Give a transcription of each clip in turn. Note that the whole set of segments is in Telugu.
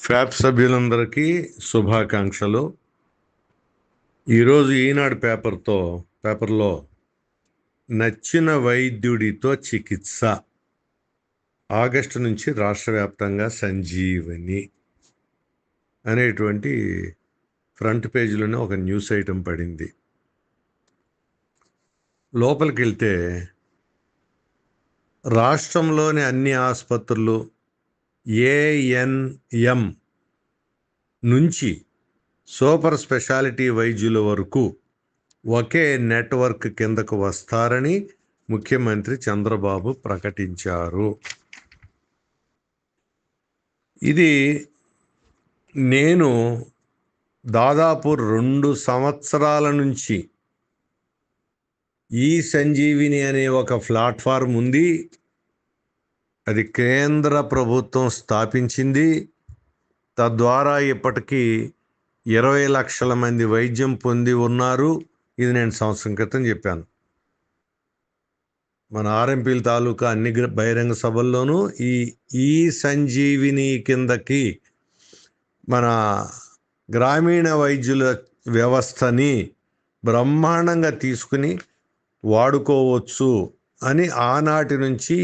ఫ్యాప్ సభ్యులందరికీ శుభాకాంక్షలు. ఈరోజు ఈనాడు పేపర్లో నచ్చిన వైద్యుడితో చికిత్స ఆగస్టు నుంచి రాష్ట్ర వ్యాప్తంగా సంజీవని అనేటువంటి ఫ్రంట్ పేజీలోనే ఒక న్యూస్ ఐటెం పడింది. లోపలికి వెళ్తే రాష్ట్రంలోని అన్ని ఆసుపత్రులు ఏఎన్ఎం నుంచి సూపర్ స్పెషాలిటీ వైద్యుల వరకు ఒకే నెట్వర్క్ కిందకు వస్తారని ముఖ్యమంత్రి చంద్రబాబు ప్రకటించారు. ఇది నేను దాదాపు 2 సంవత్సరాల నుంచి ఈ సంజీవిని అనే ఒక ప్లాట్ఫారం ఉంది. అది కేంద్ర ప్రభుత్వం స్థాపించింది. తద్వారా ఇప్పటికీ 20 లక్షల మంది వైద్యం పొంది ఉన్నారు. ఇది నేను సంవత్సరం క్రితం చెప్పాను. మన ఆర్ఎంపీల తాలూకా అన్ని బహిరంగ సభల్లోనూ ఈ సంజీవిని కిందకి మన గ్రామీణ వైద్యుల వ్యవస్థని బ్రహ్మాండంగా తీసుకుని వాడుకోవచ్చు అని ఆనాటి నుంచి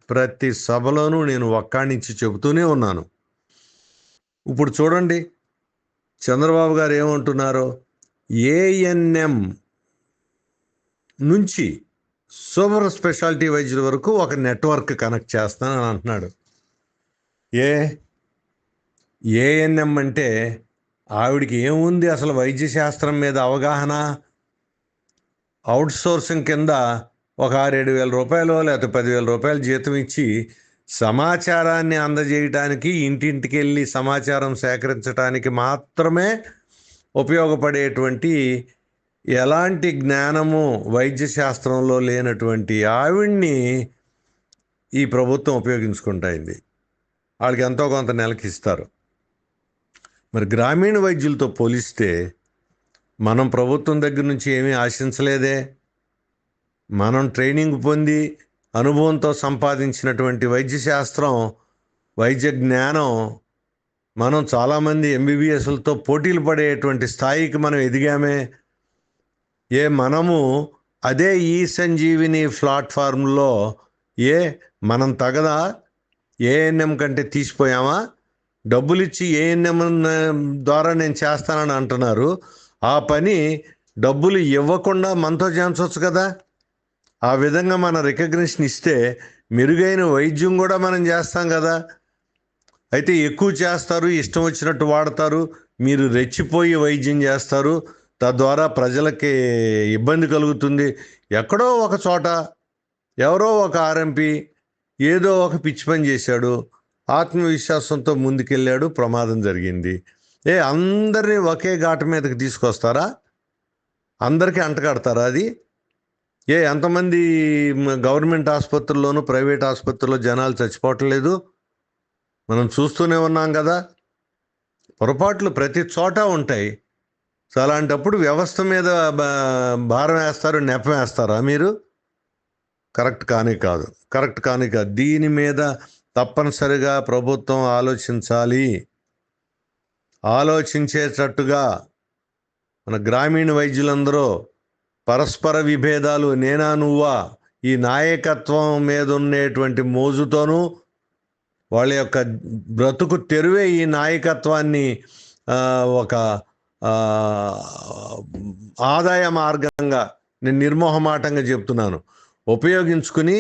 ప్రతి సభలోనూ నేను ఒక్కాణించి చెబుతూనే ఉన్నాను. ఇప్పుడు చూడండి చంద్రబాబు గారు ఏమంటున్నారో, ఏఎన్ఎం నుంచి సూపర్ స్పెషాలిటీ వైద్యుల వరకు ఒక నెట్వర్క్ కనెక్ట్ చేస్తానని అంటున్నాడు. ఏఎన్ఎం అంటే ఆవిడికి ఏముంది అసలు వైద్య శాస్త్రం మీద అవగాహన? అవుట్సోర్సింగ్ కింద ఒక 6-7 వేల రూపాయలు లేకపోతే 10,000 రూపాయలు జీతం ఇచ్చి సమాచారాన్ని అందజేయటానికి, ఇంటింటికి వెళ్ళి సమాచారం సేకరించడానికి మాత్రమే ఉపయోగపడేటువంటి ఎలాంటి జ్ఞానము వైద్య శాస్త్రంలో లేనటువంటి ఆవిడ్ని ఈ ప్రభుత్వం ఉపయోగించుకుంటాయింది. వాళ్ళకి ఎంతో కొంత నెలకి ఇస్తారు. మరి గ్రామీణ వైద్యులతో పోలిస్తే మనం ప్రభుత్వం దగ్గర నుంచి ఏమీ ఆశించలేదే. మనం ట్రైనింగ్ పొంది అనుభవంతో సంపాదించినటువంటి వైద్య శాస్త్రం, వైద్య జ్ఞానం మనం చాలామంది ఎంబీబీఎస్లతో పోటీలు పడేటువంటి స్థాయికి మనం ఎదిగామే. మనము అదే ఈ సంజీవిని ప్లాట్ఫామ్లో మనం తగదా? ఏఎన్ఎం కంటే తీసిపోయామా? డబ్బులు ఇచ్చి ఏఎన్ఎం ద్వారా నేను చేస్తానని అంటున్నారు. ఆ పని డబ్బులు ఇవ్వకుండా మనతో చేయించవచ్చు కదా. ఆ విధంగా మన రికగ్నిషన్ ఇస్తే మెరుగైన వైద్యం కూడా మనం చేస్తాం కదా. అయితే ఎక్కువ చేస్తారు, ఇష్టం వచ్చినట్టు వాడతారు, మీరు రెచ్చిపోయి వైద్యం చేస్తారు, తద్వారా ప్రజలకి ఇబ్బంది కలుగుతుంది. ఎక్కడో ఒక చోట ఎవరో ఒక ఆర్ఎంపీ ఏదో ఒక పిచ్చి పని చేశాడు, ఆత్మవిశ్వాసంతో ముందుకెళ్ళాడు, ప్రమాదం జరిగింది. అందరినీ ఒకే ఘాటు మీదకి తీసుకొస్తారా? అందరికీ అంటగడతారా? అది ఎంతమంది గవర్నమెంట్ ఆసుపత్రుల్లోనూ ప్రైవేట్ ఆసుపత్రుల్లో జనాలు చచ్చిపోవట్లేదు, మనం చూస్తూనే ఉన్నాం కదా. పొరపాట్లు ప్రతి చోట ఉంటాయి. సో అలాంటప్పుడు వ్యవస్థ మీద భారం వేస్తారు, నెపం వేస్తారా మీరు? కరెక్ట్ కానే కాదు. దీని మీద తప్పనిసరిగా ప్రభుత్వం ఆలోచించాలి. ఆలోచించేటట్టుగా మన గ్రామీణ వైద్యులందరూ పరస్పర విభేదాలు, నేనా నువ్వా, ఈ నాయకత్వం మీద ఉండేటువంటి మోజుతోనూ వాళ్ళ యొక్క బ్రతుకు తెరువే ఈ నాయకత్వాన్ని ఒక ఆదాయ మార్గంగా, నేను నిర్మోహమాటంగా చెప్తున్నాను, ఉపయోగించుకుని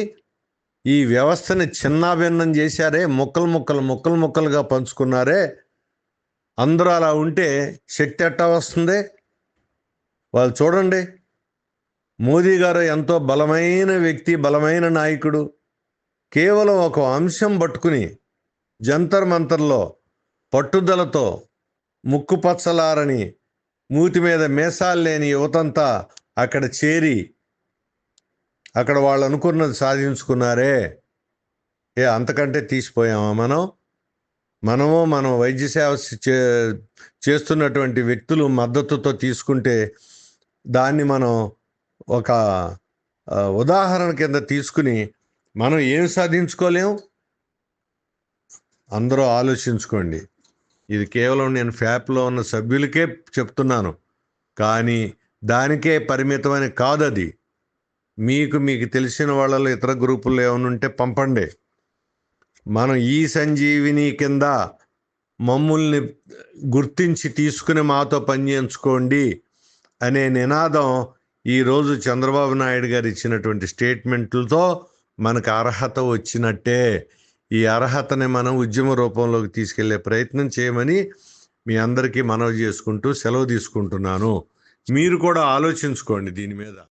ఈ వ్యవస్థని చిన్నాభిన్నం చేశారే, ముక్కలుగా పంచుకున్నారే. అందరూ అలా ఉంటే శక్తి ఎట్టా వస్తుంది? వాళ్ళు చూడండి, మోదీ గారు ఎంతో బలమైన వ్యక్తి, బలమైన నాయకుడు. కేవలం ఒక అంశం పట్టుకుని జంతర్ మంతర్లో పట్టుదలతో ముక్కు పచ్చలారని, మూతి మీద మీసాలు లేని యువతంతా అక్కడ చేరి అక్కడ వాళ్ళు అనుకున్నది సాధించుకున్నారే. అంతకంటే తీసిపోయామా మనం వైద్య సేవ చేస్తున్నటువంటి వ్యక్తులు మద్దతుతో తీసుకుంటే దాన్ని మనం ఒక ఉదాహరణ కింద తీసుకుని మనం ఏం సాధించుకోలేం? అందరూ ఆలోచించుకోండి. ఇది కేవలం నేను ఫ్యాప్లో ఉన్న సభ్యులకే చెప్తున్నాను, కానీ దానికే పరిమితమని కాదు. అది మీకు తెలిసిన వాళ్ళలో ఇతర గ్రూపుల్లో ఏమైనా ఉంటే పంపండి. మనం ఈ సంజీవిని కింద మమ్మల్ని గుర్తించి తీసుకుని మాతో పనిచేయించుకోండి అనే నినాదం ఈరోజు చంద్రబాబు నాయుడు గారు ఇచ్చినటువంటి స్టేట్మెంట్లతో మనకు అర్హత వచ్చినట్టే. ఈ అర్హతని మనం ఉద్యమ రూపంలోకి తీసుకెళ్లే ప్రయత్నం చేయమని మీ అందరికీ మనవి చేసుకుంటూ సెలవు తీసుకుంటున్నాను. మీరు కూడా ఆలోచించుకోండి దీని మీద.